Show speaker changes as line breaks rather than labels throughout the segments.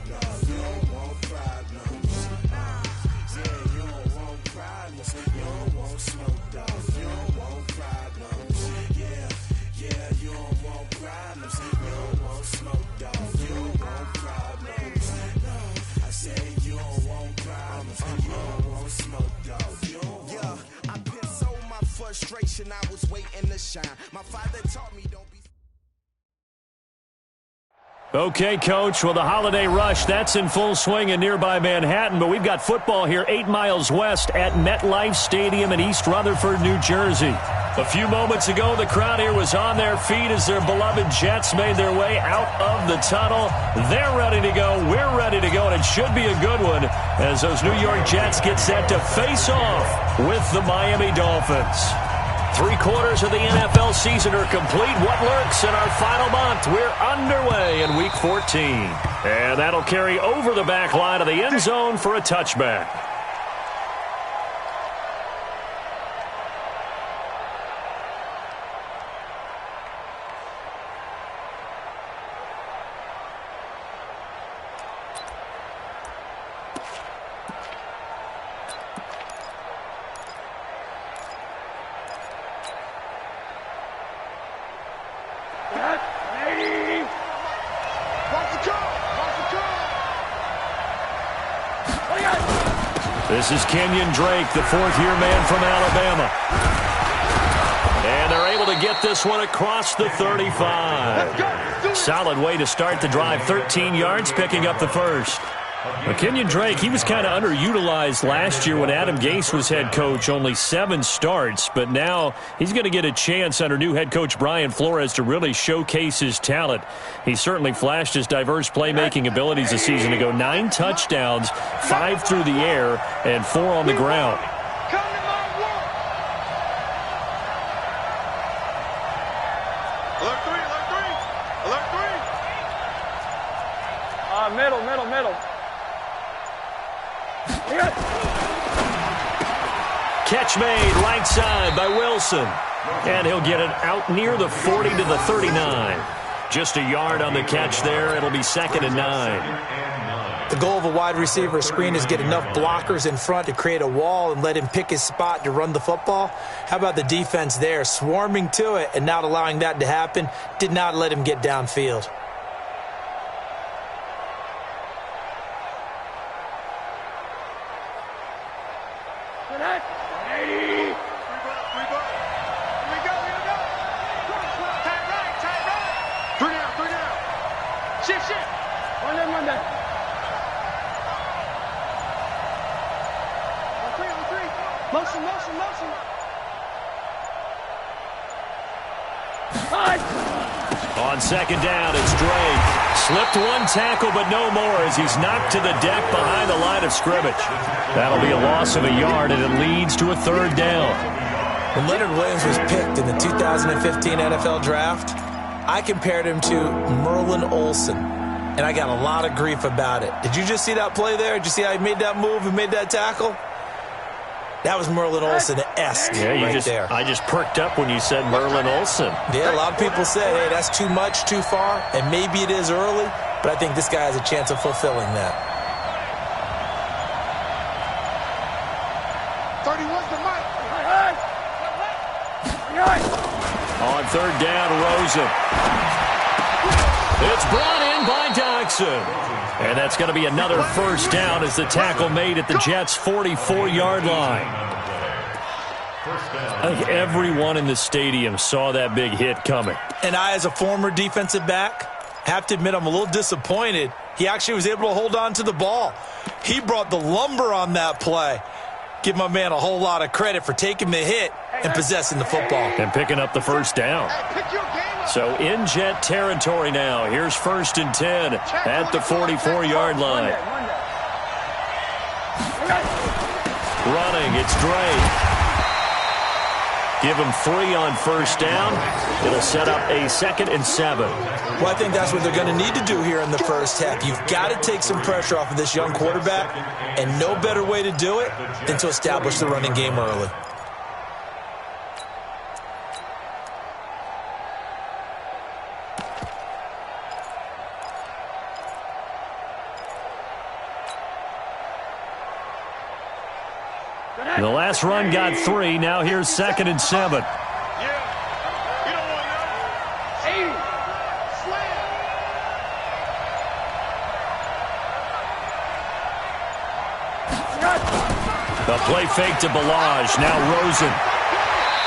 dog. You don't want problems. Yeah, you don't want problems. You don't want smoke, dog. You don't want problems. Yeah, you don't want problems. You don't want smoke, dog. You don't want problems. No, I said you don't want problems. You don't want smoke, dog. You don't want. I put so my frustration. I was waiting to shine. My father taught me don't be.
Okay, Coach, well, the holiday rush, that's in full swing in nearby Manhattan, but we've got football here 8 miles west at MetLife Stadium in East Rutherford, New Jersey. A few moments ago, the crowd here was on their feet as their beloved Jets made their way out of the tunnel. They're ready to go. We're ready to go, and it should be a good one as those New York Jets get set to face off with the Miami Dolphins. 3/4 of the NFL season are complete. What lurks in our final month? We're underway in Week 14. And that'll carry over the back line of the end zone for a touchback. This is Kenyon Drake, the fourth-year man from Alabama. And they're able to get this one across the 35. Solid way to start the drive. 13 yards, picking up the first. Well, Kenyon Drake, he was kind of underutilized last year when Adam Gase was head coach. Only 7 starts, but now he's going to get a chance under new head coach Brian Flores to really showcase his talent. He certainly flashed his diverse playmaking abilities a season ago. 9 touchdowns, 5 through the air, and 4 on the ground.
Middle.
Catch made right side by Wilson. And he'll get it out near the 40 to the 39. Just a yard on the catch there. It'll be 2nd and 9.
The goal of a wide receiver screen is get enough blockers in front to create a wall and let him pick his spot to run the football. How about the defense there? Swarming to it and not allowing that to happen. Did not let him get downfield.
Motion.
On 2nd down, it's Drake. Slipped one tackle, but no more as he's knocked to the deck behind the line of scrimmage. That'll be a loss of a yard, and it leads to a 3rd down.
When Leonard Williams was picked in the 2015 NFL Draft, I compared him to Merlin Olsen, and I got a lot of grief about it. Did you just see that play there? Did you see how he made that move and made that tackle? That was Merlin Olsen-esque there.
I just perked up when you said Merlin Olsen.
Yeah, a lot of people say, hey, that's too much, too far, and maybe it is early, but I think this guy has a chance of fulfilling that.
31's the mic.
On 3rd down, Rosen. It's brought in by Doxson. And that's going to be another 1st down as the tackle made at the Jets' 44-yard line. I think everyone in the stadium saw that big hit coming.
And I, as a former defensive back, have to admit I'm a little disappointed. He actually was able to hold on to the ball. He brought the lumber on that play. Give my man a whole lot of credit for taking the hit and possessing the football.
And picking up the 1st down. So in Jet territory now. Here's 1st and 10 at the 44-yard line. Running, it's Drake. Give him 3 on 1st down. It'll set up a 2nd and 7.
Well, I think that's what they're going to need to do here in the first half. You've got to take some pressure off of this young quarterback, and no better way to do it than to establish the running game early.
The last run got 3. Now here's 2nd and 7. The play fake to Balaj. Now Rosen.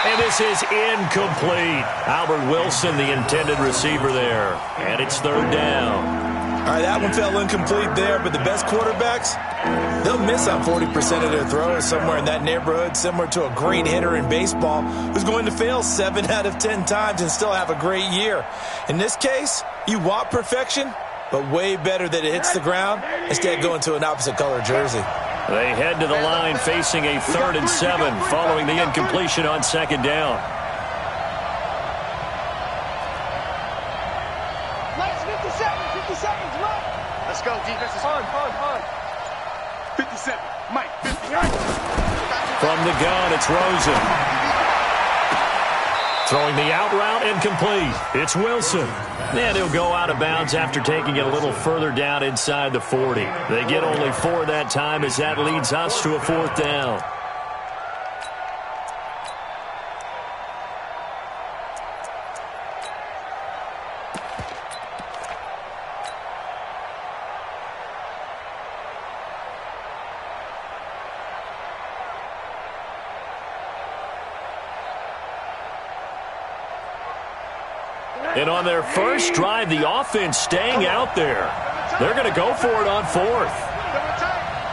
And this is incomplete. Albert Wilson, the intended receiver there. And it's 3rd down.
All right, that one fell incomplete there, but the best quarterbacks, they'll miss on 40% of their throws, somewhere in that neighborhood, similar to a great hitter in baseball who's going to fail 7 out of 10 times and still have a great year. In this case, you want perfection, but way better that it hits the ground instead of going to an opposite color jersey.
They head to the line facing a 3rd and 7 following the incompletion on 2nd down.
Let's 50 seconds, Mike.
Let's go, defense is
On.
57, Mike, 50.
From the gun, it's Rosen. Throwing the out route, incomplete. It's Wilson. And he'll go out of bounds after taking it a little further down inside the 40. They get only 4 that time as that leads us to a 4th down. And on their first drive, the offense staying out there. They're going to go for it on 4th.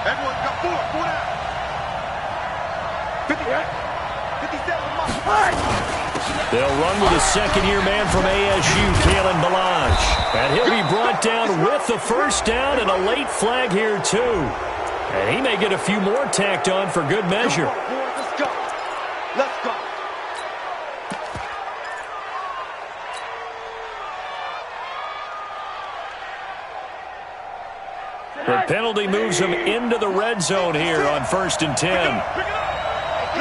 Everyone got 4 down. 57,
They'll run with a second-year man from ASU, Kalen Balaj. And he'll be brought down with the 1st down and a late flag here, too. And he may get a few more tacked on for good measure.
Let's go. Let's go.
The penalty moves him into the red zone here on 1st and 10.
Pick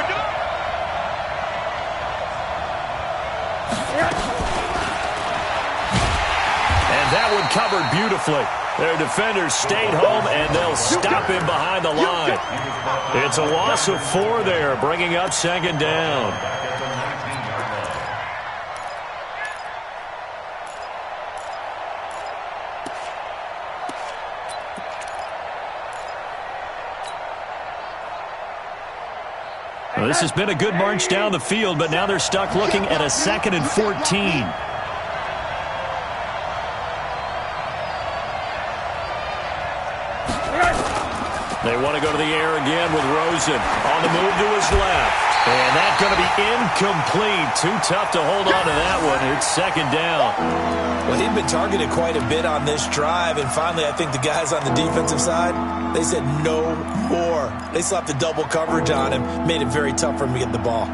it up.
And that one covered beautifully. Their defenders stayed home, and they'll stop him behind the line. It's a loss of 4 there, bringing up 2nd down. Well, this has been a good march down the field, but now they're stuck looking at a 2nd and 14. They want to go to the air again with Rosen on the move to his left. And that's going to be incomplete. Too tough to hold on to that one. It's 2nd down.
Well, he'd been targeted quite a bit on this drive, and finally I think the guys on the defensive side, they said no more. They slapped the double coverage on him, made it very tough for him to get the ball.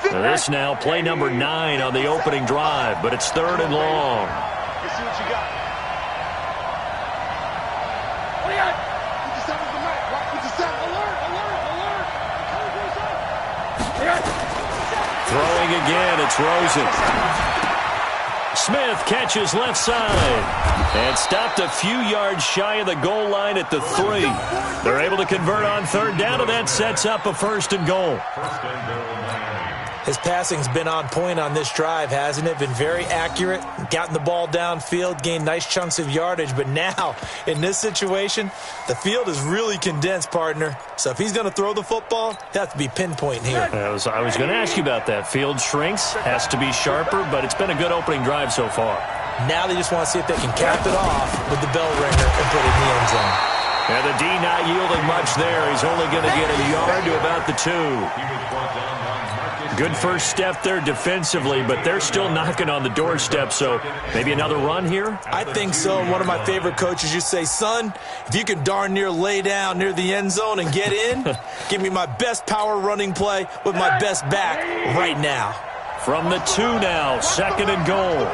So this now play number 9 on the opening drive, but it's 3rd and long.
Let's see what you got.
What do you got? 57's the mic. 57. Alert.
Throwing again, it's Rosen. Smith catches left side and stopped a few yards shy of the goal line at the 3. They're able to convert on 3rd down, and that sets up a 1st and goal.
His passing's been on point on this drive, hasn't it? Been very accurate, gotten the ball downfield, gained nice chunks of yardage. But now, in this situation, the field is really condensed, partner. So if he's going to throw the football, he has to be pinpoint here.
I was going to ask you about that. Field shrinks, has to be sharper, but it's been a good opening drive so far.
Now they just want to see if they can cap it off with the bell ringer and put it in the end zone.
And the D not yielding much there. He's only going to get a yard to about the 2. Good first step there defensively, but they're still knocking on the doorstep, so maybe another run here?
I think so. One of my favorite coaches used to say, son, if you can darn near lay down near the end zone and get in, give me my best power running play with my best back right now.
From the 2 now, 2nd and goal.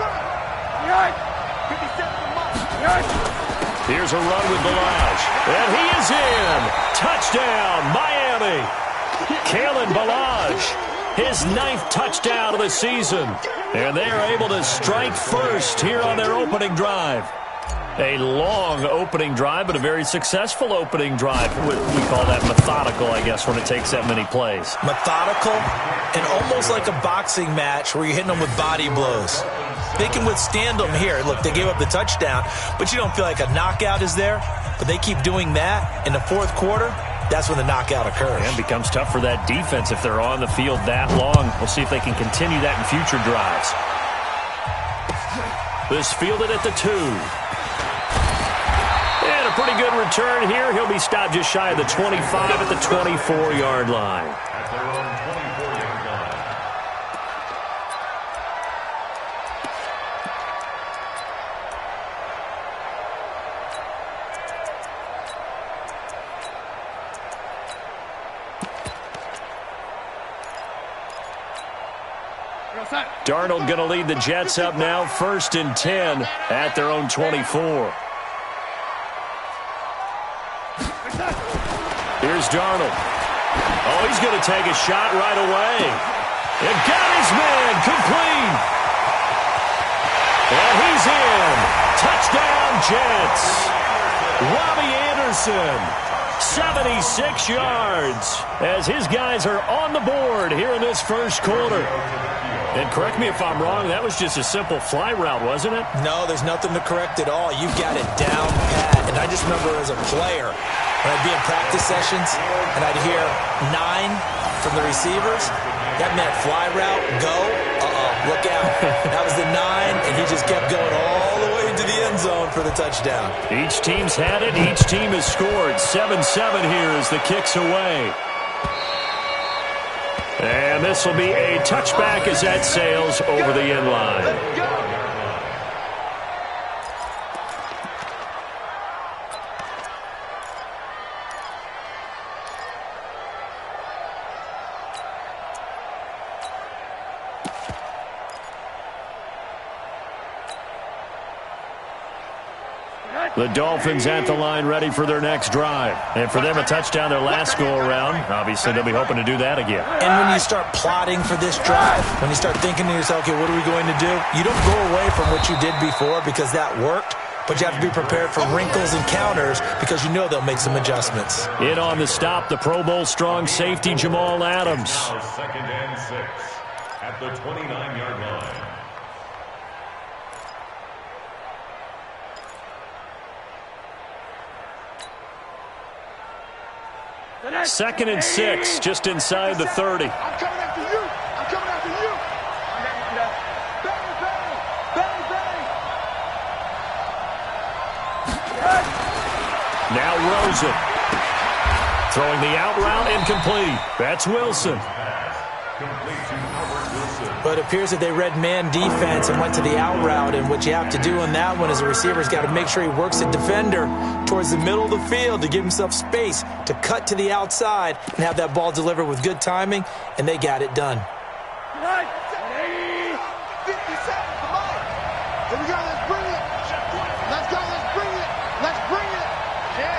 Here's a run with Balaj, and he is in. Touchdown, Miami. Kalen Balaj. His 9th touchdown of the season. And they are able to strike first here on their opening drive. A long opening drive, but a very successful opening drive. We call that methodical, I guess, when it takes that many plays.
Methodical and almost like a boxing match where you're hitting them with body blows. They can withstand them here. Look, they gave up the touchdown, but you don't feel like a knockout is there. But they keep doing that in the fourth quarter. That's when the knockout occurs.
And it becomes tough for that defense if they're on the field that long. We'll see if they can continue that in future drives. This fielded at the 2. And a pretty good return here. He'll be stopped just shy of the 25 at the 24-yard line. Darnold going to lead the Jets up now, 1st and 10 at their own 24. Here's Darnold. Oh, he's going to take a shot right away. And got his man complete. And he's in. Touchdown, Jets. Robbie Anderson, 76 yards, as his guys are on the board here in this first quarter. And correct me if I'm wrong, that was just a simple fly route, wasn't it?
No, there's nothing to correct at all. You've got it down pat. And I just remember as a player, when I'd be in practice sessions and I'd hear 9 from the receivers, that meant fly route, go, look out. That was the 9, and he just kept going all the way into the end zone for the touchdown.
Each team's had it. Each team has scored. 7-7 here as the kick's away. And this will be a touchback as that sails over the end line.
Let's go.
The Dolphins at the line ready for their next drive. And for them, a touchdown their last go-around. Obviously, they'll be hoping to do that again.
And when you start plotting for this drive, when you start thinking to yourself, okay, what are we going to do? You don't go away from what you did before because that worked, but you have to be prepared for wrinkles and counters because you know they'll make some adjustments.
In on the stop, the Pro Bowl strong safety, Jamal Adams.
Now 2nd and 6 at the 29-yard line.
2nd and 6, just inside the 30.
I'm coming after you. I'm coming after you. Bang, bang.
Now Rosen. Throwing the out route incomplete. That's Wilson.
But it appears that they read man defense and went to the out route. And what you have to do on that one is a receiver's got to make sure he works the defender towards the middle of the field to give himself space to cut to the outside and have that ball delivered with good timing. And they got it done.
50 seconds, come on. Here we go, let's bring it. Let's go, let's bring it. Let's bring it. Yeah.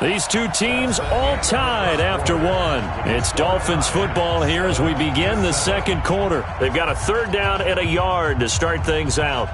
These two teams all tied after one. It's Dolphins football here as we begin the second quarter. They've got a 3rd down and a yard to start things out.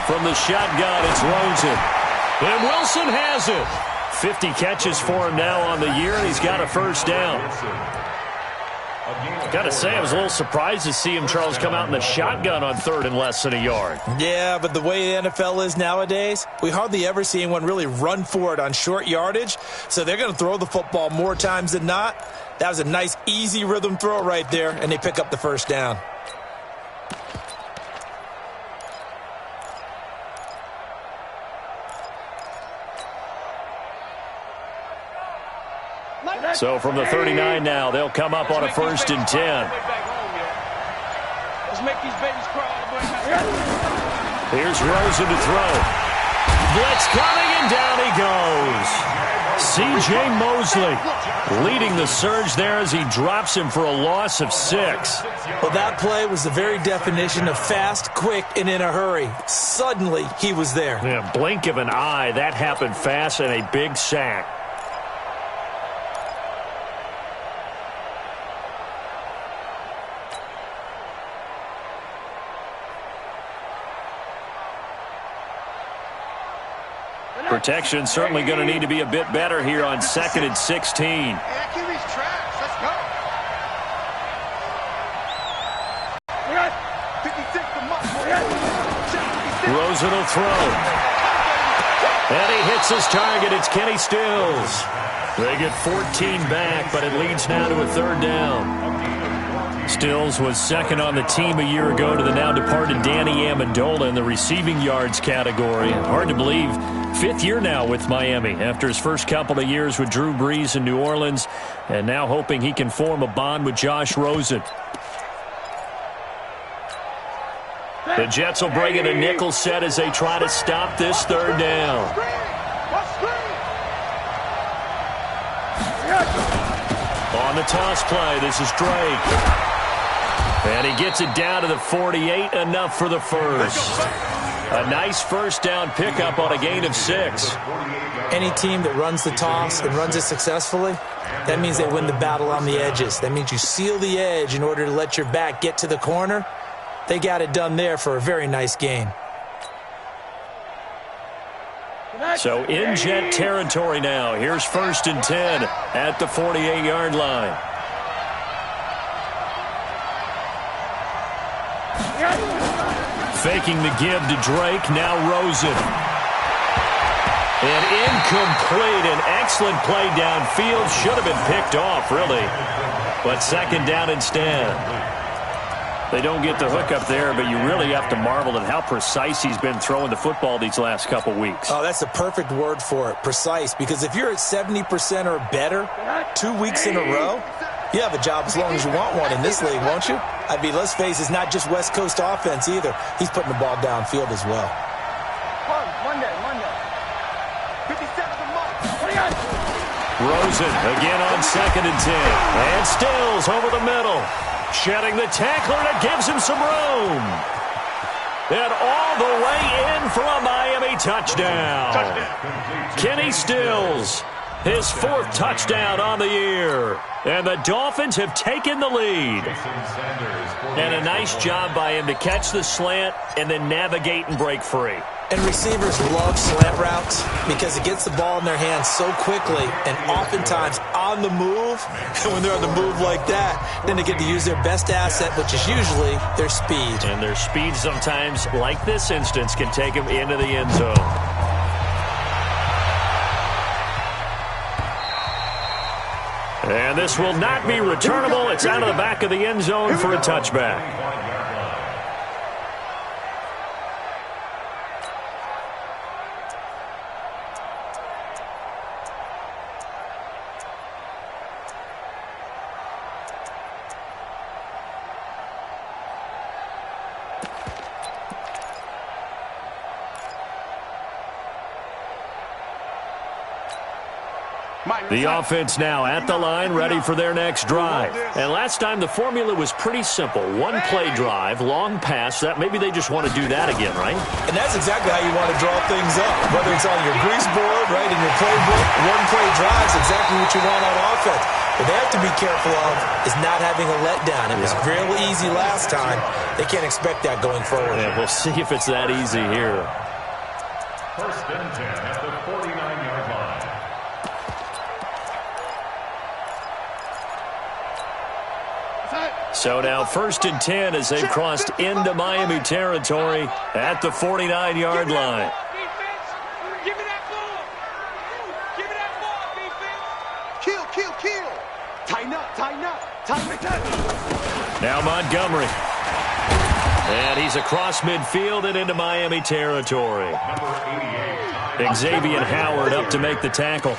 From the shotgun, it's Rosen. And Wilson has it. 50 catches for him now on the year, and he's got a 1st down. Got to say, I was a little surprised to see him, Charles, come out in the shotgun on 3rd and less than a yard.
Yeah, but the way the NFL is nowadays, we hardly ever see anyone really run for it on short yardage. So they're going to throw the football more times than not. That was a nice, easy rhythm throw right there, and they pick up the 1st down.
So from the 39 now, they'll come up on a 1st and 10.
Let's make these babies crawl all the way back.
Here's Rosen to throw. Blitz coming, and down he goes. C.J. Mosley leading the surge there as he drops him for a loss of 6.
Well, that play was the very definition of fast, quick, and in a hurry. Suddenly, he was there.
Yeah, blink of an eye. That happened fast and a big sack. Protection certainly going to need to be a bit better here on 2nd and 16.
Yeah, QB's trash. Let's go. 56 to Mutt.
Rosen will throw. And he hits his target. It's Kenny Stills. They get 14 back, but it leads now to a 3rd down. Stills was 2nd on the team a year ago to the now-departed Danny Amendola in the receiving yards category. Hard to believe, 5th year now with Miami after his first couple of years with Drew Brees in New Orleans, and now hoping he can form a bond with Josh Rosen. The Jets will bring in a nickel set as they try to stop this 3rd down. On the toss play, this is Drake. And he gets it down to the 48, enough for the first. A nice first down pickup on a gain of 6.
Any team that runs the toss and runs it successfully, that means they win the battle on the edges. That means you seal the edge in order to let your back get to the corner. They got it done there for a very nice gain.
So in Jet territory now. Here's 1st and 10 at the 48-yard line. Faking the give to Drake, now Rosen. And incomplete, an excellent play downfield. Should have been picked off, really. But 2nd down instead. They don't get the hook up there, but you really have to marvel at how precise he's been throwing the football these last couple weeks.
Oh, that's a perfect word for it, precise. Because if you're at 70% or better 2 weeks in a row, you have a job as long as you want one in this league, won't you? I mean, let's face it, it's not just West Coast offense either. He's putting the ball downfield as well.
Monday. 57 to Mutt.
Rosen again on 2nd and 10. And Stills over the middle. Shedding the tackler, and it gives him some room. And all the way in for a Miami touchdown. Kenny Stills, his 4th touchdown on the year. And the Dolphins have taken the lead. And a nice job by him to catch the slant and then navigate and break free.
And receivers love slant routes because it gets the ball in their hands so quickly and oftentimes on the move. And when they're on the move like that, then they get to use their best asset, which is usually their speed.
And their speed sometimes, like this instance, can take them into the end zone. And this will not be returnable. It's out of the back of the end zone for a touchback. The offense now at the line, ready for their next drive. And last time the formula was pretty simple. One play drive, long pass. That maybe they just want to do that again, right?
And that's exactly how you want to draw things up. Whether it's on your grease board, right, in your playbook, one play drive is exactly what you want on offense. What they have to be careful of is not having a letdown. It was real easy last time. They can't expect that going forward.
Yeah, we'll see if it's that easy here.
1st and 10 at the 49-yard line.
So now 1st and 10 as they've crossed into Miami territory at the 49-yard line.
Give me that ball. Give me that ball, defense. Kill. Tighten up.
Now Montgomery. And he's across midfield and into Miami territory. Xavier Howard up to make the tackle.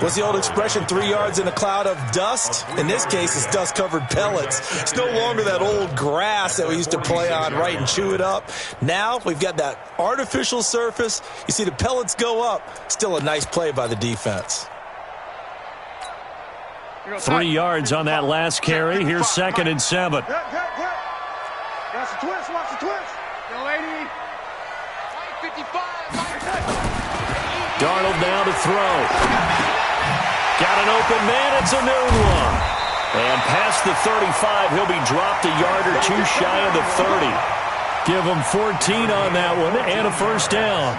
What's the old expression, 3 yards in a cloud of dust? In this case, it's dust-covered pellets. It's no longer that old grass that we used to play on, right, and chew it up. Now we've got that artificial surface. You see the pellets go up. Still a nice play by the defense.
3 yards on that last carry. Here's 2nd and 7.
Watch the twist, watch the twist. Yo, lady. 55.
Darnold now to throw. Got an open man. It's a noon one. And past the 35, he'll be dropped a yard or two shy of the 30. Give him 14 on that one and a first down.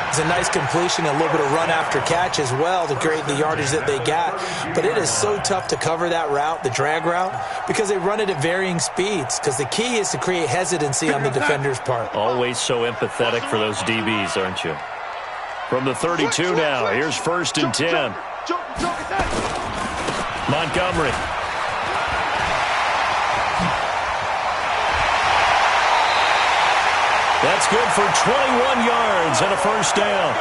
It's a nice completion, a little bit of run after catch as well to create the yardage that they got. But it is so tough to cover that route, the drag route, because they run it at varying speeds. Because the key is to create hesitancy on the defender's part.
Always so empathetic for those DBs, aren't you? From the 32 now, here's 1st and 10. Montgomery. That's good for 21 yards and a first down.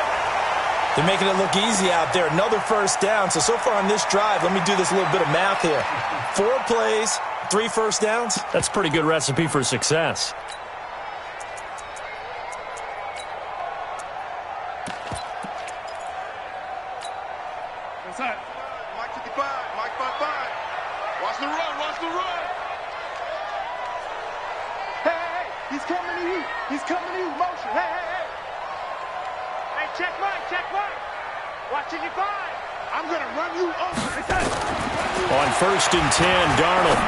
They're making it look easy out there. Another first down. So far on this drive, let me do this little bit of math here. 4 plays, 3 first downs.
That's a pretty good recipe for success.
What's that? Mike 55, Mike 55. Watch the run, watch the run. Hey, he's coming to you. He's coming to you. Motion. Hey. Hey, check Mike. Watch 55. I'm going to run you over.
On 1st and 10, Darnold.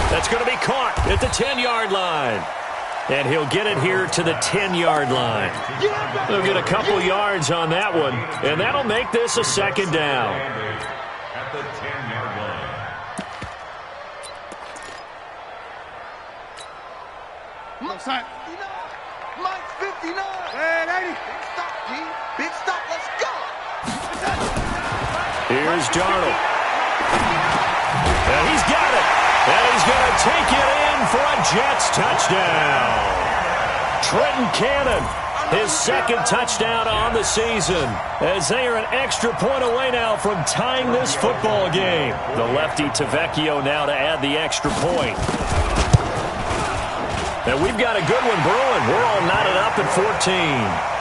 That's going to be caught at the 10-yard line. And he'll get it here to the 10-yard line. They'll get a couple yards on that one, and that'll make this a 2nd down.
At the 10-yard line.
Mike's 59. Mike's 59. Hey, lady. Big stop, G. Big stop. Let's go.
Here's Darnold. And he's got it. And he's going to take it in for a Jets touchdown. Trenton Cannon, his 2nd touchdown on the season, as they are an extra point away now from tying this football game. The lefty Tavecchio now to add the extra point. And we've got a good one brewing. We're all knotted up at 14.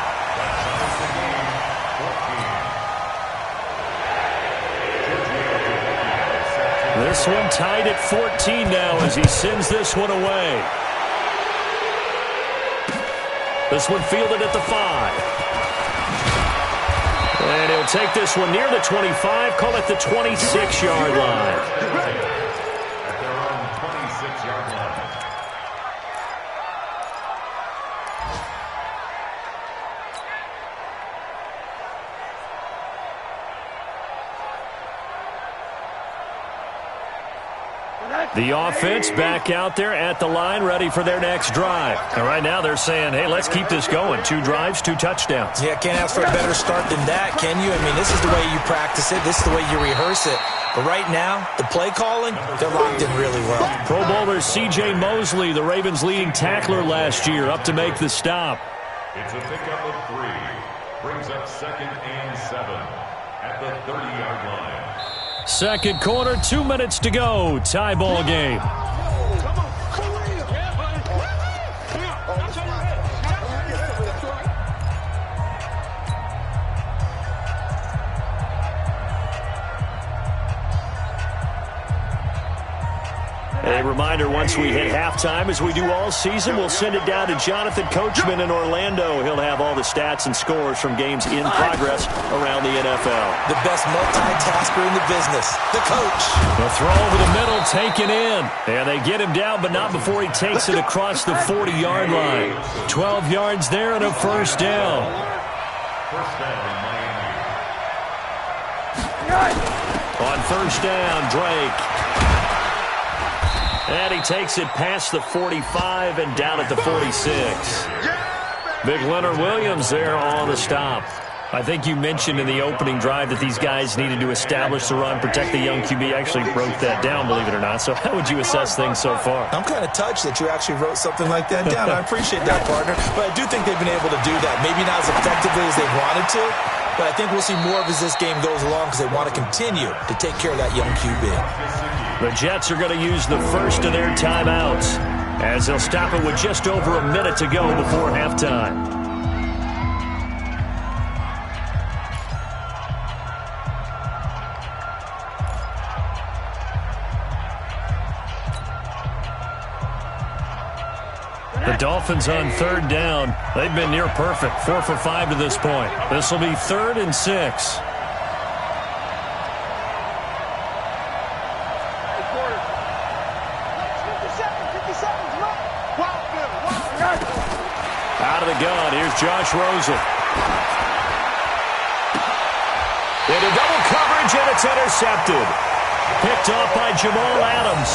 This one tied at 14 now as he sends this one away. This one fielded at the 5. And he'll take this one near the 25, call it the 26-yard line.
At their own 26-yard line.
The offense back out there at the line, ready for their next drive. And right now they're saying, hey, let's keep this going. 2 drives, 2 touchdowns.
Yeah, can't ask for a better start than that, can you? I mean, this is the way you practice it. This is the way you rehearse it. But right now, the play calling, they're locked in really well.
Pro Bowler C.J. Mosley, the Ravens' leading tackler last year, up to make the stop.
It's a pickup of 3. Brings up 2nd and 7 at the 30-yard line.
2nd quarter, 2 minutes to go. Tie ball game. A reminder, once we hit halftime, as we do all season, we'll send it down to Jonathan Coachman in Orlando. He'll have all the stats and scores from games in progress around the NFL.
The best multitasker in the business, the coach.
The throw over the middle, taken in. And they get him down, but not before he takes it across the 40-yard line. 12 yards there and a first down.
First down, Miami.
On first down, Drake. And he takes it past the 45 and down at the 46. Big Leonard Williams there on the stop. I think you mentioned in the opening drive that these guys needed to establish the run, protect the young QB. Actually wrote that down, believe it or not. So how would you assess things so far?
I'm kind of touched that you actually wrote something like that down. I appreciate that, partner. But I do think they've been able to do that. Maybe not as effectively as they wanted to, but I think we'll see more of as this game goes along because they want to continue to take care of that young QB.
The Jets are going to use the first of their timeouts as they'll stop it with just over a minute to go before halftime. The Dolphins on third down. They've been near perfect, 4 for 5 to this point. This will be 3rd and 6.
50 seconds left.
Out of the gun, here's Josh Rosen. Into double coverage, and it's intercepted. Picked off by Jamal Adams.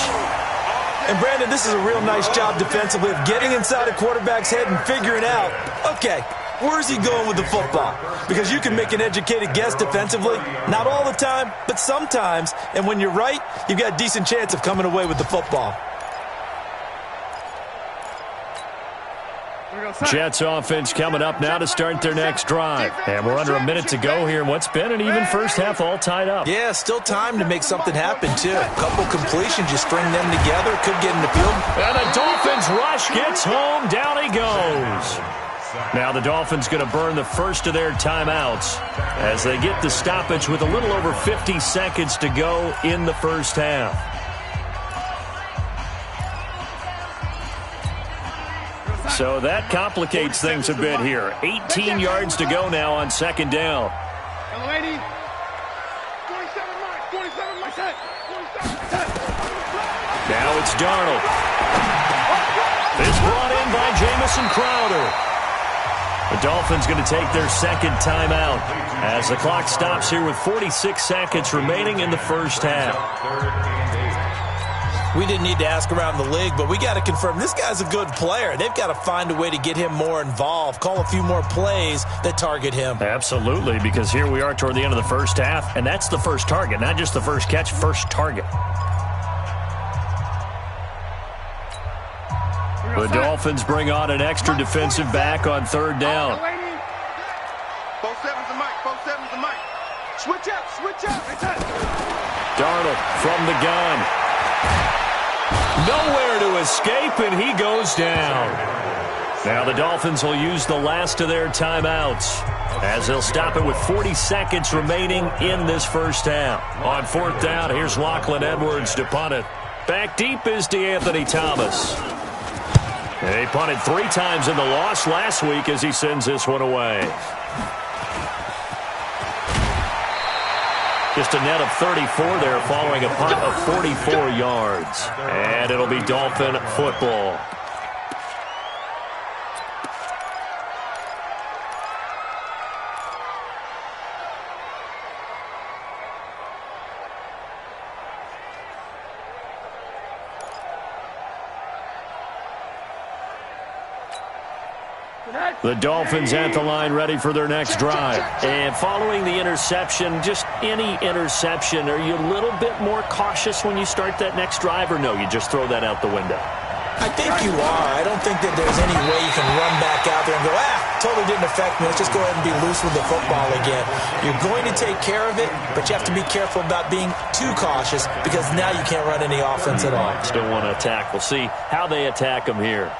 And, Brandon, this is a real nice job defensively of getting inside a quarterback's head and figuring out, okay, where's he going with the football? Because you can make an educated guess defensively. Not all the time, but sometimes. And when you're right, you've got a decent chance of coming away with the football.
Jets offense coming up now to start their next drive. And we're under a minute to go here in what's been an even first half, all tied up.
Yeah, still time to make something happen, too. A couple completions, you string them together, could get in the field.
And the Dolphins rush gets home, down he goes. Now the Dolphins going to burn the first of their timeouts as they get the stoppage with a little over 50 seconds to go in the first half. So that complicates things a bit here. 18 yards to go now on second down. Now it's Darnold. This brought in by Jamison Crowder. The Dolphins going to take their second timeout as the clock stops here with 46 seconds remaining in the first half.
We didn't need to ask around the league, but we got to confirm this guy's a good player. They've got to find a way to get him more involved, call a few more plays that target him.
Absolutely, because here we are toward the end of the first half, and that's the first target, not just the first catch, first target. The Dolphins bring on an extra defensive back on third down.
4-7's the mic. 4-7's the mic.
Switch up.
Darnold from the gun. Nowhere to escape, and he goes down. Now the Dolphins will use the last of their timeouts as they'll stop it with 40 seconds remaining in this first half. On fourth down, here's Lachlan Edwards to punt it. Back deep is DeAnthony Thomas. He punted 3 times in the loss last week as he sends this one away. Just a net of 34 there following a punt of 44 yards. And it'll be Dolphin football. The Dolphins at the line ready for their next drive. And following the interception, just any interception, are you a little bit more cautious when you start that next drive, or no, you just throw that out the window?
I think you are. I don't think that there's any way you can run back out there and go, totally didn't affect me. Let's just go ahead and be loose with the football again. You're going to take care of it, but you have to be careful about being too cautious because now you can't run any offense at all.
Still want to attack. We'll see how they attack them here.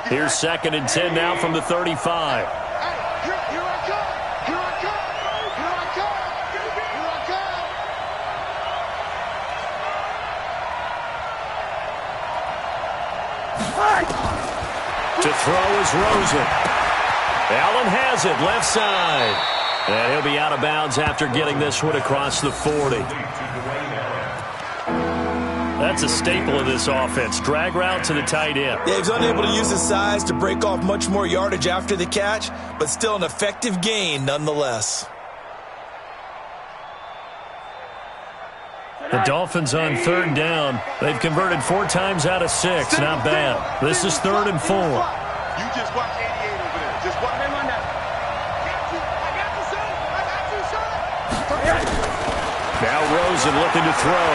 Here's 2nd and 10 now from the 35.
Here I come.
To throw is Rosen. Allen has it, left side. And he'll be out of bounds after getting this one across the 40. That's a staple of this offense. Drag route to the tight end.
Yeah, he's unable to use his size to break off much more yardage after the catch, but still an effective gain nonetheless.
The Dolphins on third down. They've converted 4 times out of 6. Not bad. This is 3rd and 4.
You just watch 88 over there. Just watch him on that.
Now Rosen looking to throw.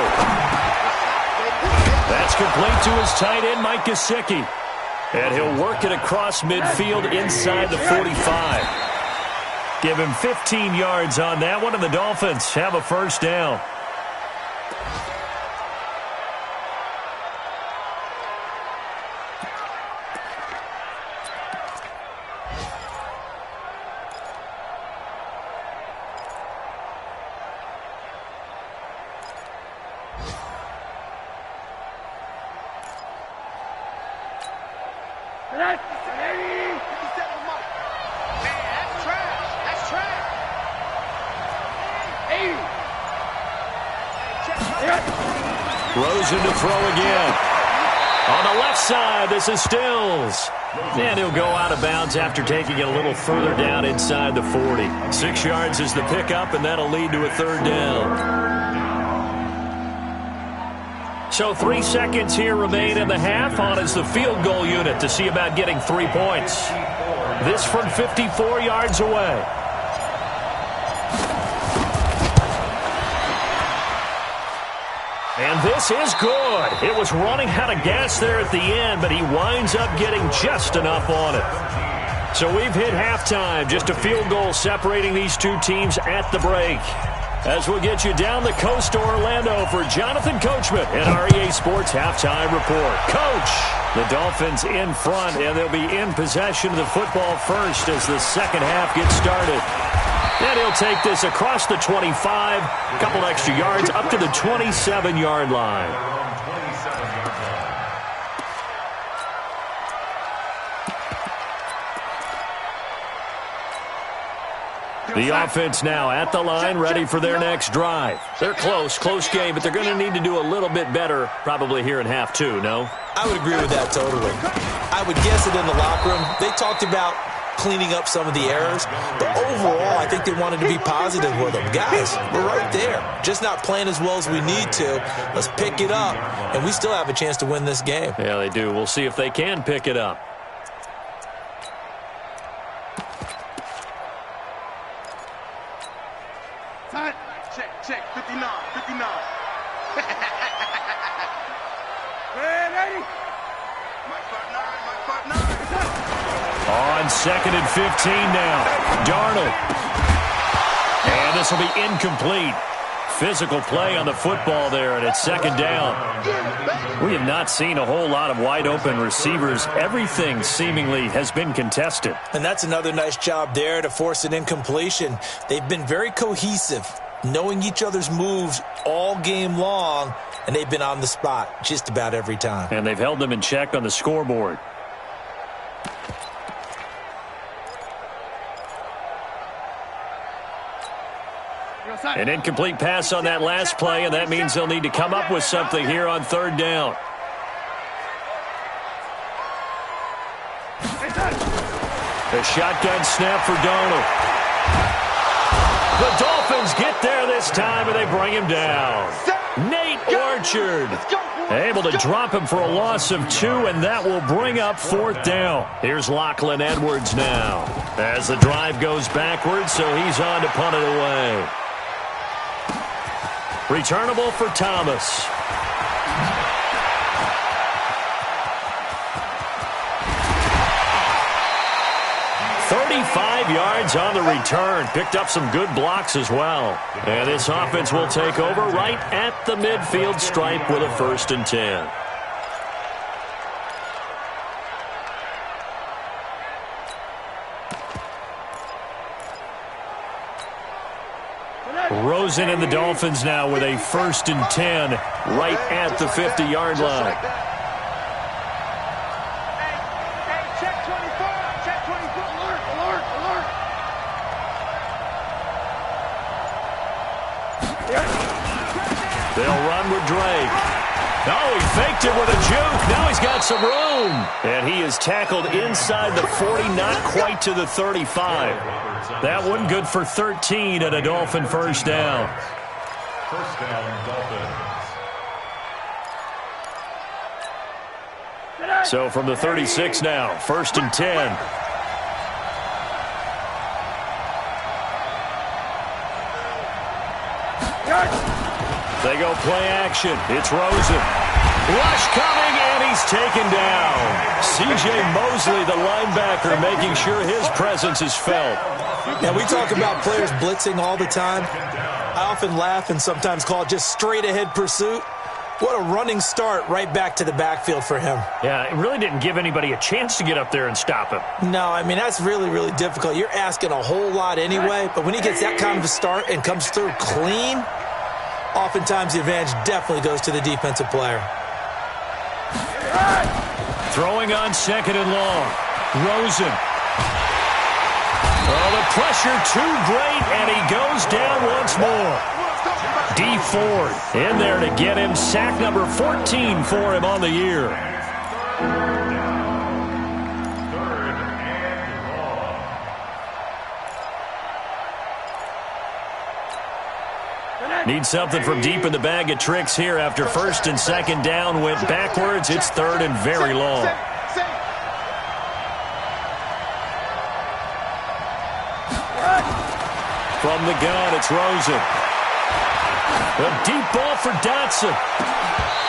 That's complete to his tight end, Mike Gesicki. And he'll work it across midfield inside the 45. Give him 15 yards on that one, and the Dolphins have a first down. Rosen to throw again. On the left side, this is Stills. And he'll go out of bounds after taking it a little further down inside the 40. 6 yards is the pickup, and that'll lead to a third down. So 3 seconds here remain in the half. On is the field goal unit to see about getting 3 points. This from 54 yards away. And this is good. It was running out of gas there at the end, but he winds up getting just enough on it. So we've hit halftime. Just a field goal separating these two teams at the break. As we'll get you down the coast to Orlando for Jonathan Coachman and our EA Sports Halftime Report. Coach, the Dolphins in front, and they'll be in possession of the football first as the second half gets started. And he'll take this across the 25, a couple extra yards, up to the 27-yard line. The offense now at the line, ready for their next drive. They're close game, but they're going to need to do a little bit better probably here in half two, no?
I would agree with that totally. I would guess it in the locker room. They talked about cleaning up some of the errors, but overall, I think they wanted to be positive with them. Guys, we're right there. Just not playing as well as we need to. Let's pick it up, and we still have a chance to win this game.
Yeah, they do. We'll see if they can pick it up.
Check, 59.
Ready?
Mike 5'9".
On 2nd and 15 now. Darnold. And this will be incomplete. Physical play on the football there, and it's second down. We have not seen a whole lot of wide-open receivers. Everything seemingly has been contested.
And that's another nice job there to force an incompletion. They've been very cohesive, knowing each other's moves all game long, and they've been on the spot just about every time.
And they've held them in check on the scoreboard. An incomplete pass on that last play, and that means they'll need to come up with something here on third down. The shotgun snap for Darnold. The Dolphins get there this time, and they bring him down. Nate Orchard able to drop him for a loss of 2, and that will bring up fourth down. Here's Lachlan Edwards now as the drive goes backwards, so he's on to punt it away. Returnable for Thomas. Yards on the return. Picked up some good blocks as well. And this offense will take over right at the midfield stripe with a 1st and 10. Rosen and the Dolphins now with a 1st and 10 right at the 50-yard line. They'll run with Drake. Oh, he faked it with a juke. Now he's got some room. And he is tackled inside the 40, not quite to the 35. That one good for 13 and a Dolphin first down.
First down, Dolphins.
So from the 36 now, 1st and 10. They go play action. It's Rosen. Rush coming, and he's taken down. C.J. Mosley, the linebacker, making sure his presence is felt.
Yeah, we talk about players blitzing all the time. I often laugh and sometimes call it just straight-ahead pursuit. What a running start right back to the backfield for him.
Yeah, it really didn't give anybody a chance to get up there and stop him.
No, I mean, that's really, really difficult. You're asking a whole lot anyway, but when he gets that kind of a start and comes through clean, oftentimes the advantage definitely goes to the defensive player.
Throwing on second and long. Rosen. Oh, the pressure too great, and he goes down once more. D Ford in there to get him. Sack number 14 for him on the year. Need something from deep in the bag of tricks here after first and second down went backwards. It's third and very long. From the gun, it's Rosen. A deep ball for Dotson.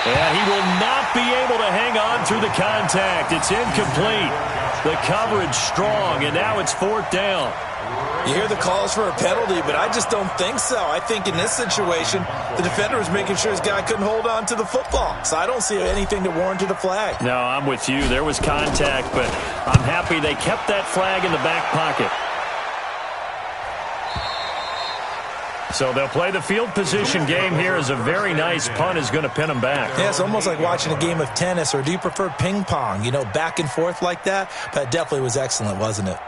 And he will not be able to hang on through the contact. It's incomplete. The coverage strong, and now it's fourth down.
You hear the calls for a penalty, but I just don't think so. I think in this situation, the defender was making sure his guy couldn't hold on to the football. So I don't see anything to warrant the flag.
No, I'm with you. There was contact, but I'm happy they kept that flag in the back pocket. So they'll play the field position game here as a very nice punt is going to pin them back.
Yeah, it's almost like watching a game of tennis, or do you prefer ping pong? You know, back and forth like that? But it definitely was excellent, wasn't it?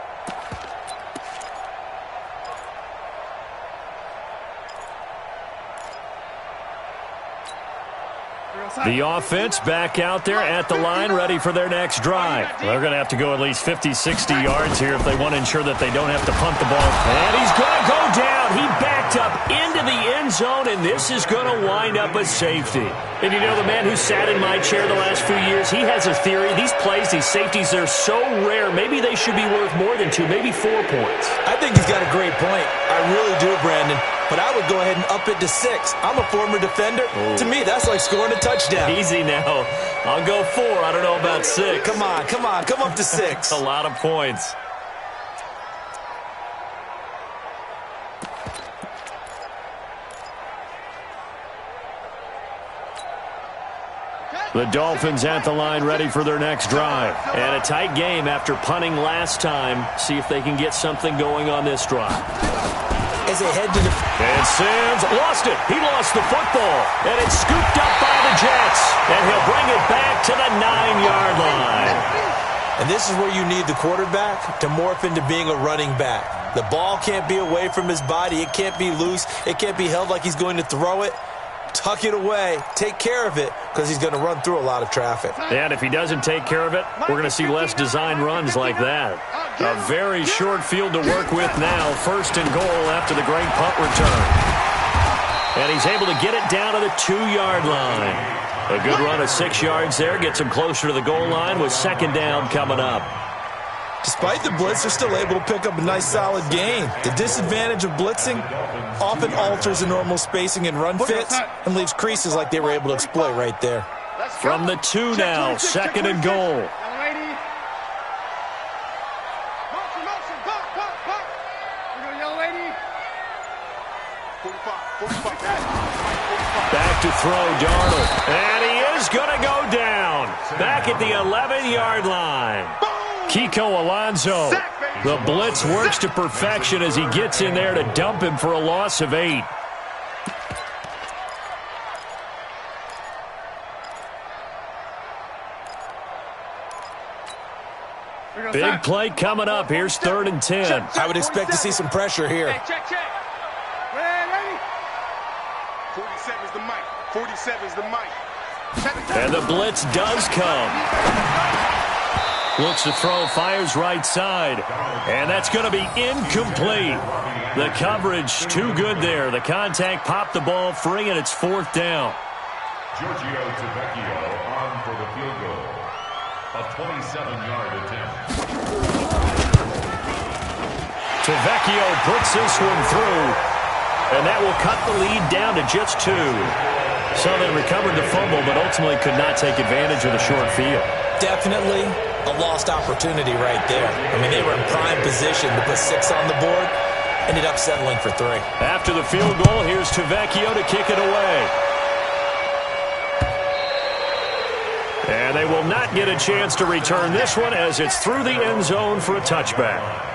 The offense back out there at the line, ready for their next drive. They're going to have to go at least 50, 60 yards here if they want to ensure that they don't have to punt the ball. And he's going to go down. He backed up into the end zone, and this is going to wind up a safety. And you know, the man who sat in my chair the last few years, he has a theory. These plays, these safeties, they're so rare. Maybe they should be worth more than 2, maybe 4 points.
I think he's got a great point. I really do, Brandon. But I would go ahead and up it to 6. I'm a former defender.
Ooh.
To me, that's like scoring a touchdown.
Easy now. I'll go 4. I don't know about 6.
Come on. Come up to 6.
A lot of points. The Dolphins at the line, ready for their next drive. And a tight game after punting last time. See if they can get something going on this drive.
As they head to the...
And Sims lost it. He lost the football. And it's scooped up by the Jets. And he'll bring it back to the 9-yard line.
And this is where you need the quarterback to morph into being a running back. The ball can't be away from his body. It can't be loose. It can't be held like he's going to throw it. Tuck it away. Take care of it, because he's going to run through a lot of traffic.
And if he doesn't take care of it, we're going to see less design runs like that. A very short field to work with now. First and goal after the great punt return. And he's able to get it down to the 2-yard line. A good run of 6 yards there. Gets him closer to the goal line with second down coming up.
Despite the blitz, they're still able to pick up a nice solid gain. The disadvantage of blitzing often alters the normal spacing and run fits and leaves creases like they were able to exploit right there.
From the 2 now, second and goal. Back to throw, Darnold. And he is going to go down. Back at the 11-yard line. Kiko Alonso. The blitz works to perfection as he gets in there to dump him for a loss of 8. Big play coming up. Here's 3rd and 10.
I would expect to see some pressure here.
Check. Ready?
47 is the mic. 47 is the mic.
And the blitz does come. Looks to throw, fires right side. And that's going to be incomplete. The coverage too good there. The contact popped the ball free, and it's 4th down.
Giorgio Tavecchio on for the field goal. A 27-yard attempt.
Tavecchio puts this one through. And that will cut the lead down to just 2. So they recovered the fumble, but ultimately could not take advantage of the short field.
Definitely a lost opportunity right there. I mean, they were in prime position to put 6 on the board. Ended up settling for 3.
After the field goal, here's Tavecchio to kick it away. And they will not get a chance to return this one as it's through the end zone for a touchback.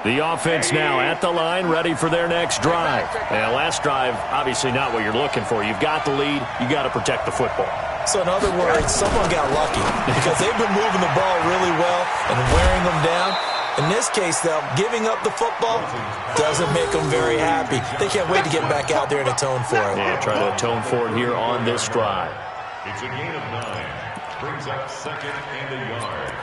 The offense now at the line, ready for their next drive. And last drive, obviously not what you're looking for. You've got the lead. You got to protect the football.
So in other words, someone got lucky because they've been moving the ball really well and wearing them down. In this case, though, giving up the football doesn't make them very happy. They can't wait to get back out there and atone for it.
Yeah, try to atone for it here on this drive.
It's a gain of 9. Brings up 2nd and a yard.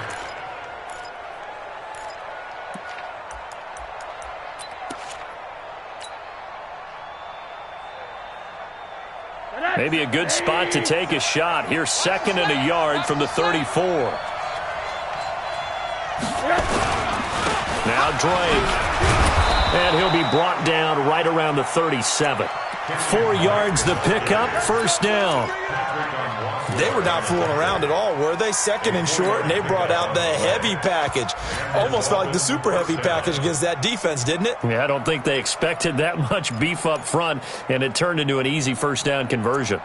Maybe a good spot to take a shot. Here's 2nd and a yard from the 34. Now Drake. And he'll be brought down right around the 37. 4 yards the pickup, first down.
They were not fooling around at all, were they? 2nd and short, and they brought out the heavy package. Almost felt like the super heavy package against that defense, didn't it?
Yeah, I don't think they expected that much beef up front, and it turned into an easy first down conversion.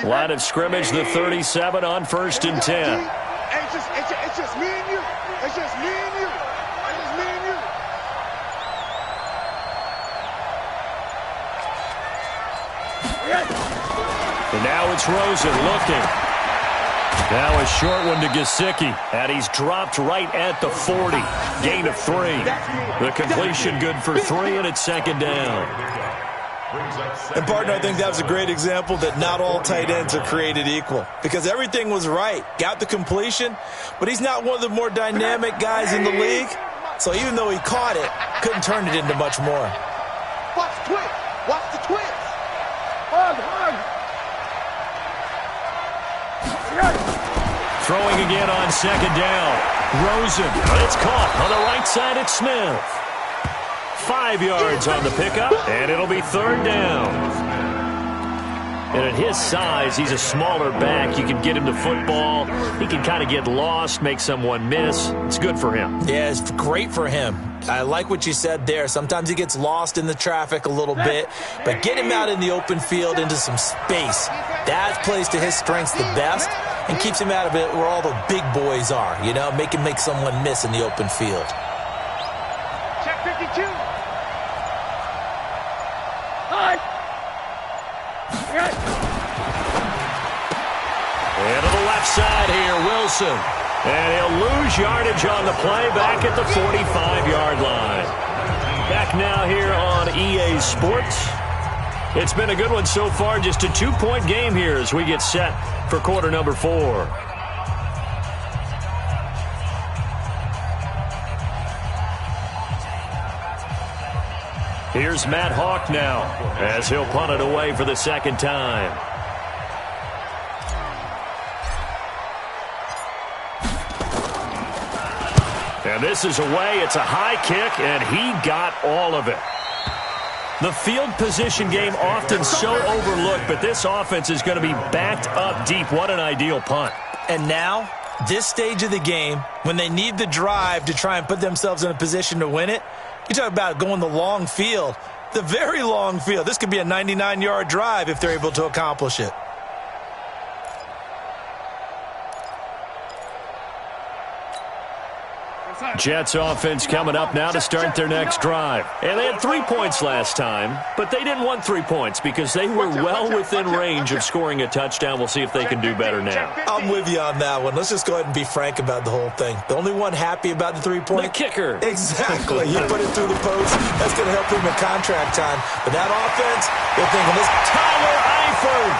Line of scrimmage, the 37 on 1st and 10.
It's just me and you. It's just me and you. It's just me and you.
And now it's Rosen looking. Now a short one to Gesicki, and he's dropped right at the 40. Gain of 3. The completion good for 3, and it's 2nd down.
And, partner, I think that was a great example that not all tight ends are created equal because everything was right. Got the completion, but he's not one of the more dynamic guys in the league. So even though he caught it, couldn't turn it into much more.
Watch the twist. Watch the twist. Hug.
Throwing again on 2nd down. Rosen, but it's caught on the right side at Smith. 5 yards on the pickup, and it'll be 3rd down. And at his size, he's a smaller back. You can get him to football. He can kind of get lost, make someone miss. It's good for him.
Yeah, it's great for him. I like what you said there. Sometimes he gets lost in the traffic a little bit, but get him out in the open field into some space. That plays to his strengths the best and keeps him out of it where all the big boys are, you know, make him make someone miss in the open field.
Check 52.
And to the left side here, Wilson. And he'll lose yardage on the play back at the 45-yard line. Back now here on EA Sports. It's been a good one so far. Just a 2-point game here as we get set for quarter number 4. Here's Matt Hawk now as he'll punt it away for the 2nd time. And this is away. It's a high kick, and he got all of it. The field position game often so overlooked, but this offense is going to be backed up deep. What an ideal punt.
And now, this stage of the game, when they need the drive to try and put themselves in a position to win it, you talk about going the long field, the very long field. This could be a 99-yard drive if they're able to accomplish it.
Jets offense coming up now to start their next drive. And they had 3 points last time, but they didn't want 3 points because they were well within range of scoring a touchdown. We'll see if they can do better now.
I'm with you on that one. Let's just go ahead and be frank about the whole thing. The only one happy about the 3-point?
The kicker.
Exactly. He put it through the post. That's going to help him in contract time. But that offense, they're thinking this.
Tyler Eifert.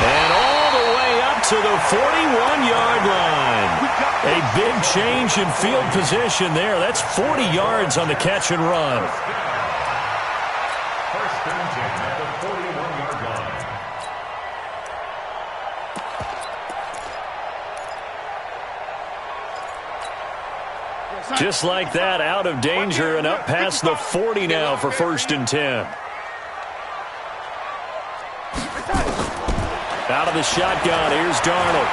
And all the way up to the 41-yard line. A big change in field position there. That's 40 yards on the catch and run.
First and 10 at the 41-yard line.
Just like that, out of danger and up past the 40 now for first and 10. Out of the shotgun, here's Darnold.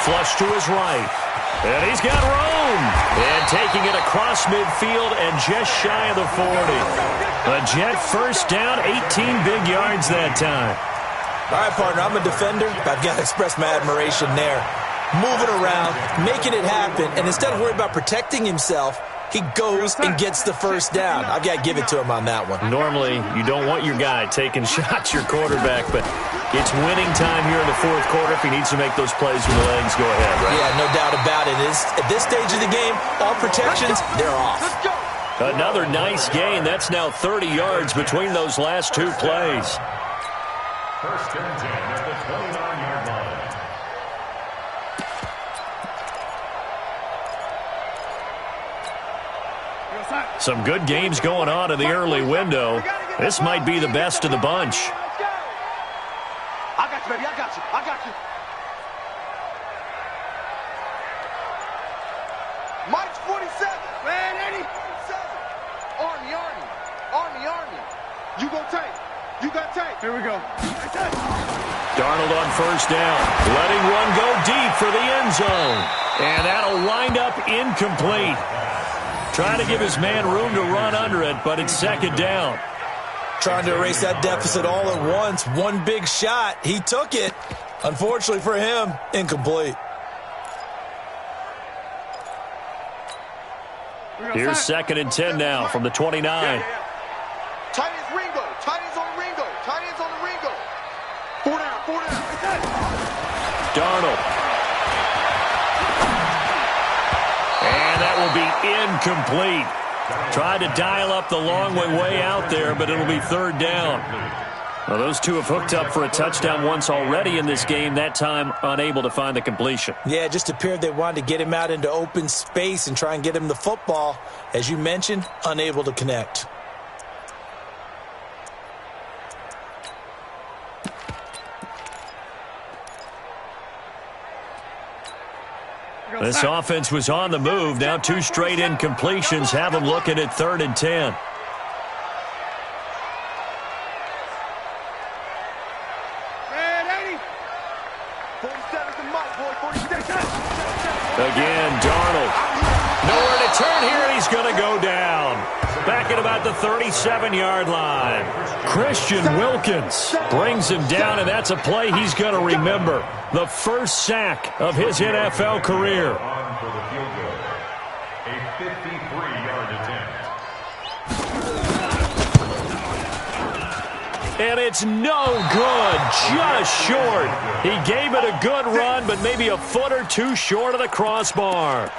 Flush to his right. And he's got room. And taking it across midfield and just shy of the 40. A Jet first down, 18 big yards that time.
All right, partner, I'm a defender. I've got to express my admiration there. Moving around, making it happen, and instead of worrying about protecting himself, he goes and gets the first down. I've got to give it to him on that one.
Normally, you don't want your guy taking shots, your quarterback, but it's winning time here in the fourth quarter if he needs to make those plays when the legs go ahead, right?
Yeah, no doubt about it. At this stage of the game, all protections, they're off.
Another nice gain. That's now 30 yards between those last two plays.
First and 10 at the 29-yard line.
Some good games going on in the early window. This might be the best of the bunch.
I got you, baby. I got you. I got you. Mike's 47. Man, Eddie. 47. Army. You go take. You got take. Here we go.
Darnold on first down. Letting one go deep for the end zone. And that'll wind up incomplete. Trying to give his man room to run under it, but it's second down.
Trying to erase that deficit all at once. One big shot. He took it. Unfortunately for him, incomplete.
Here's second and 10 now from the 29.
Tight ends Ringo. Tight ends on Ringo. Tight ends on the Ringo. 4 down.
Darnold. And that will be incomplete. Tried to dial up the long way out there, but it'll be third down. Well, those two have hooked up for a touchdown once already in this game, that time unable to find the completion.
Yeah, it just appeared they wanted to get him out into open space and try and get him the football. As you mentioned, unable to connect.
This offense was on the move. Now two straight incompletions have them looking at third and 10. Again, Darnold. Nowhere to turn here, and he's going to go down. Back at about the 37-yard line. Christian Wilkins brings him down, and that's a play he's going to remember. The first sack of his NFL career.
On for the field goal. A 53-yard attempt.
And it's no good, just short. He gave it a good run, but maybe a foot or two short of the crossbar.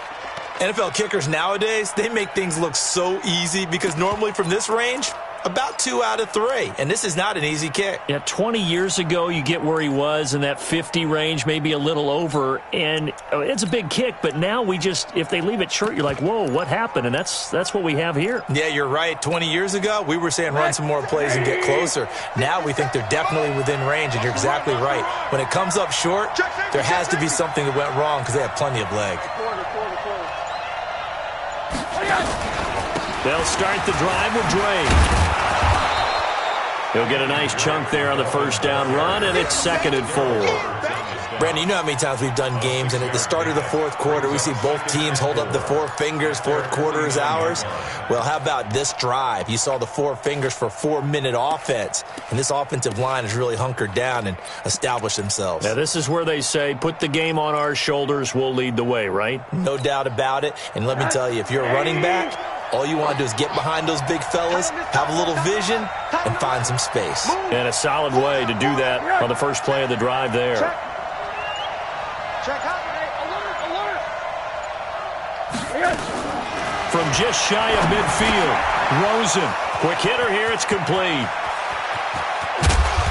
NFL kickers nowadays, they make things look so easy because normally from this range, about 2 out of 3. And this is not an easy kick.
Yeah, 20 years ago, you get where he was in that 50 range, maybe a little over. And it's a big kick, but now we just, if they leave it short, you're like, whoa, what happened? And that's what we have here.
Yeah, you're right. 20 years ago, we were saying run some more plays and get closer. Now we think they're definitely within range, and you're exactly right. When it comes up short, there has to be something that went wrong because they have plenty of leg.
They'll start the drive with Dre. He'll get a nice chunk there on the first down run, and it's second and 4.
Brandon, you know how many times we've done games, and at the start of the fourth quarter, we see both teams hold up the 4 fingers, fourth quarter is ours. Well, how about this drive? You saw the 4 fingers for 4-minute offense, and this offensive line has really hunkered down and established themselves.
Now, this is where they say, put the game on our shoulders, we'll lead the way, right?
No doubt about it, and let me tell you, if you're a running back, all you want to do is get behind those big fellas, have a little vision, and find some space.
And a solid way to do that on the first play of the drive there.
Check out, alert.
From just shy of midfield, Rosen. Quick hitter here, it's complete.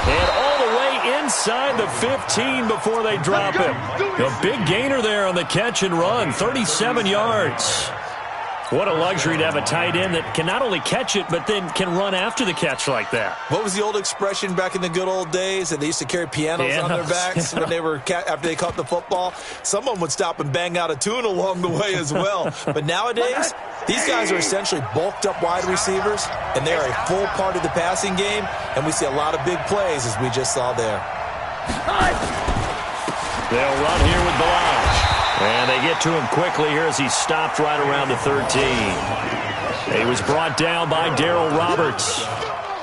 And all the way inside the 15 before they drop him. A big gainer there on the catch and run, 37 yards. What a luxury to have a tight end that can not only catch it, but then can run after the catch like that.
What was the old expression back in the good old days? That they used to carry pianos on their backs when they were after they caught the football. Someone would stop and bang out a tune along the way as well. But nowadays, these guys are essentially bulked up wide receivers, and they are a full part of the passing game, and we see a lot of big plays as we just saw there.
They'll run here with Balaj. And they get to him quickly here as he stopped right around the 13. He was brought down by Darryl Roberts.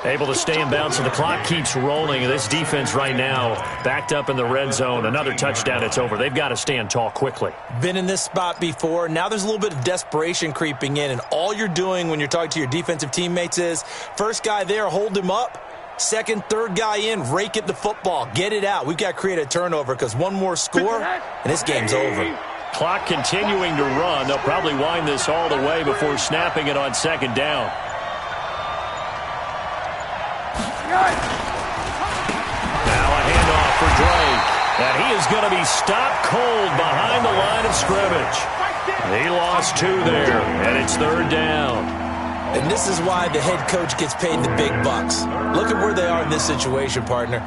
Able to stay in bounds, so the clock keeps rolling. And this defense right now backed up in the red zone. Another touchdown, it's over. They've got to stand tall quickly.
Been in this spot before. Now there's a little bit of desperation creeping in. And all you're doing when you're talking to your defensive teammates is, first guy there, hold him up. Second, third guy in, rake it the football. Get it out. We've got to create a turnover because one more score, and this game's over.
Clock continuing to run. They'll probably wind this all the way before snapping it on second down. Now a handoff for Drake. And he is going to be stopped cold behind the line of scrimmage. He lost 2 there, and it's third down.
And this is why the head coach gets paid the big bucks. Look at where they are in this situation, partner.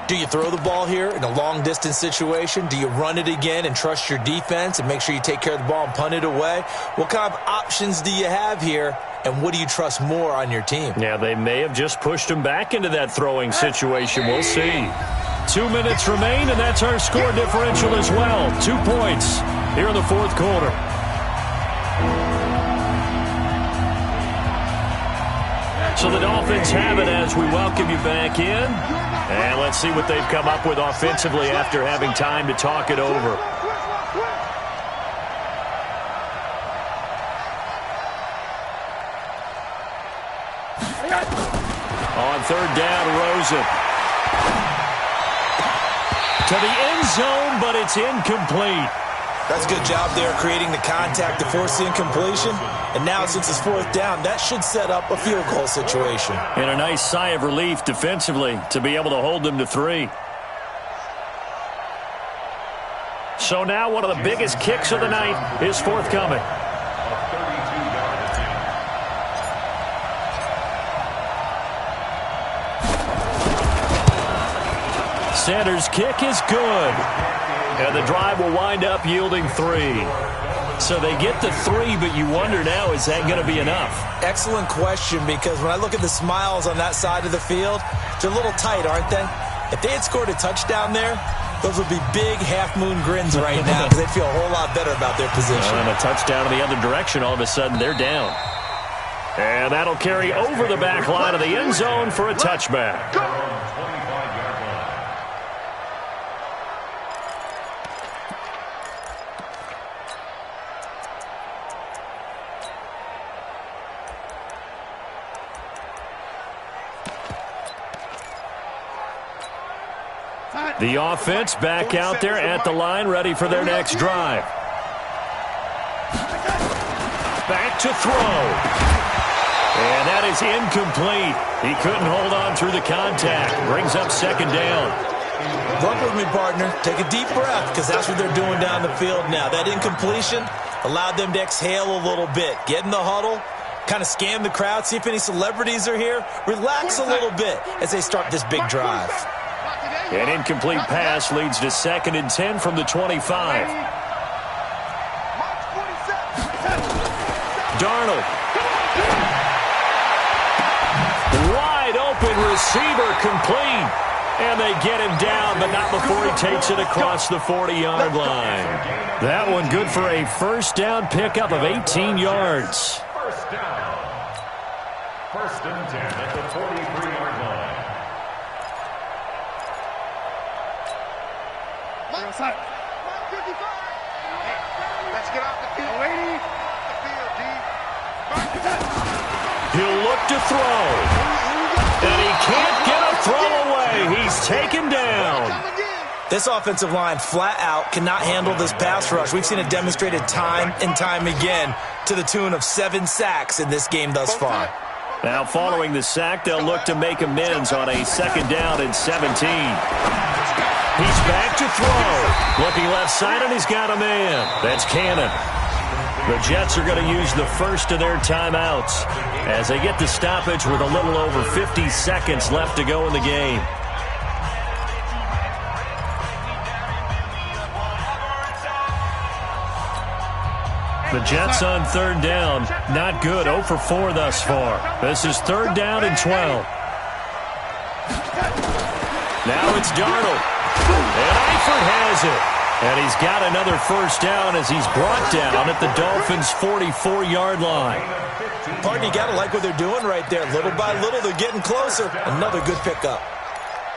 Do you throw the ball here in a long-distance situation? Do you run it again and trust your defense and make sure you take care of the ball and punt it away? What kind of options do you have here, and what do you trust more on your team?
Yeah, they may have just pushed him back into that throwing situation. We'll see. 2 minutes remain, and that's our score differential as well. 2 points here in the fourth quarter. So the Dolphins have it as we welcome you back in. And let's see what they've come up with offensively after having time to talk it over. On third down, Rosen. To the end zone, but it's incomplete.
That's a good job there creating the contact to force the incompletion. And now since it's fourth down, that should set up a field goal situation.
And a nice sigh of relief defensively to be able to hold them to 3. So now one of the biggest kicks of the night is forthcoming. Sanders' kick is good. And the drive will wind up yielding 3. So they get the 3, but you wonder now, is that going to be enough?
Excellent question, because when I look at the smiles on that side of the field, they're a little tight, aren't they? If they had scored a touchdown there, those would be big half-moon grins right now because they'd feel a whole lot better about their position.
And a touchdown in the other direction, all of a sudden they're down. And that'll carry over the back line of the end zone for a touchback. The offense back out there at the line, ready for their next drive. Back to throw. And that is incomplete. He couldn't hold on through the contact. Brings up second down.
Work with me, partner. Take a deep breath, because that's what they're doing down the field now. That incompletion allowed them to exhale a little bit. Get in the huddle, kind of scan the crowd, see if any celebrities are here. Relax a little bit as they start this big drive.
An incomplete pass leads to 2nd and 10 from the 25. Darnold. Wide open receiver complete. And they get him down, but not before he takes it across the 40-yard line. That one good for a first down pickup of 18 yards.
First down. 1st and 10 at the 43-yard line.
Let's get off the field. Lady.
He'll look to throw. And he can't get a throw away. He's taken down.
This offensive line flat out cannot handle this pass rush. We've seen it demonstrated time and time again to the tune of 7 sacks in this game thus far.
Now following the sack, they'll look to make amends on a 2nd down and 17. He's back to throw. Looking left side, and he's got a man. That's Cannon. The Jets are going to use the first of their timeouts as they get the stoppage with a little over 50 seconds left to go in the game. The Jets on 3rd down. Not good. 0 for 4 thus far. This is 3rd down and 12. Now it's Darnold. And Eifert has it. And he's got another 1st down as he's brought down at the Dolphins' 44-yard line.
Pardon, you got to like what they're doing right there. Little by little, they're getting closer. Another good pickup.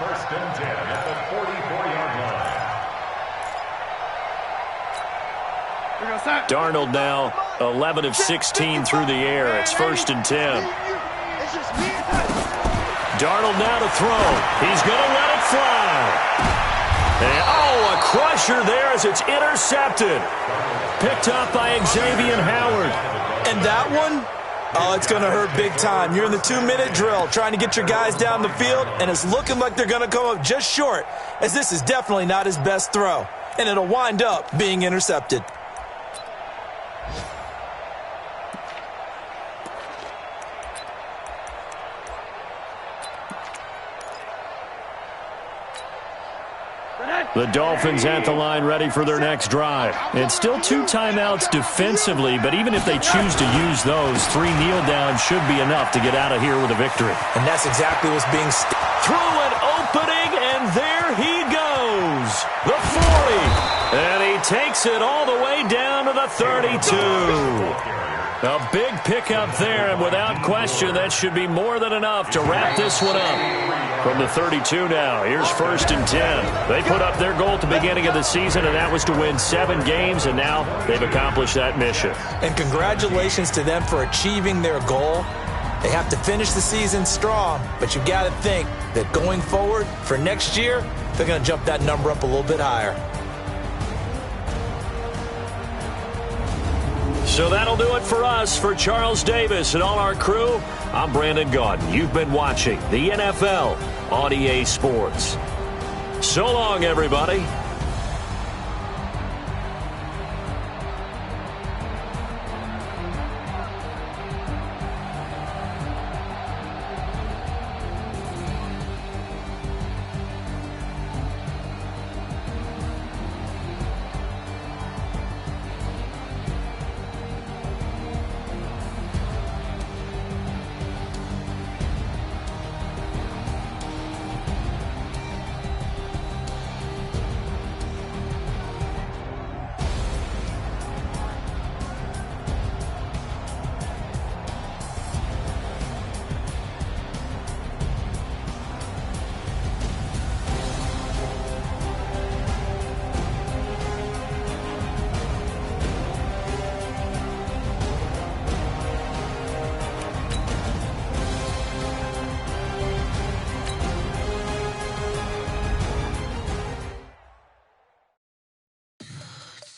1st and 10 at the 44-yard line.
Darnold now 11 of 16 through the air. It's 1st and 10. Darnold now to throw. He's going to let it fly. And, a crusher there as it's intercepted. Picked up by Xavier Howard.
And that one, it's going to hurt big time. You're in the 2-minute drill trying to get your guys down the field, and it's looking like they're going to come up just short, as this is definitely not his best throw. And it'll wind up being intercepted.
The Dolphins at the line ready for their next drive. It's still 2 timeouts defensively, but even if they choose to use those, 3 kneel downs should be enough to get out of here with a victory.
And that's exactly what's being
through an opening, and there he goes. The 40. And he takes it all the way down to the 32. A big pickup there, and without question, that should be more than enough to wrap this one up. From the 32 now, here's 1st and 10. They put up their goal at the beginning of the season, and that was to win 7 games, and now they've accomplished that mission.
And congratulations to them for achieving their goal. They have to finish the season strong, but you've got to think that going forward for next year, they're going to jump that number up a little bit higher.
So that'll do it for us. For Charles Davis and all our crew, I'm Brandon Gaudin. You've been watching the NFL on EA Sports. So long, everybody.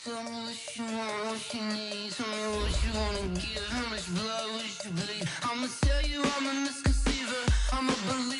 Tell me what you want, what you need. Tell me what you wanna give. How much blood would you bleed? I'ma tell you I'm a misconceiver. I'm a believer.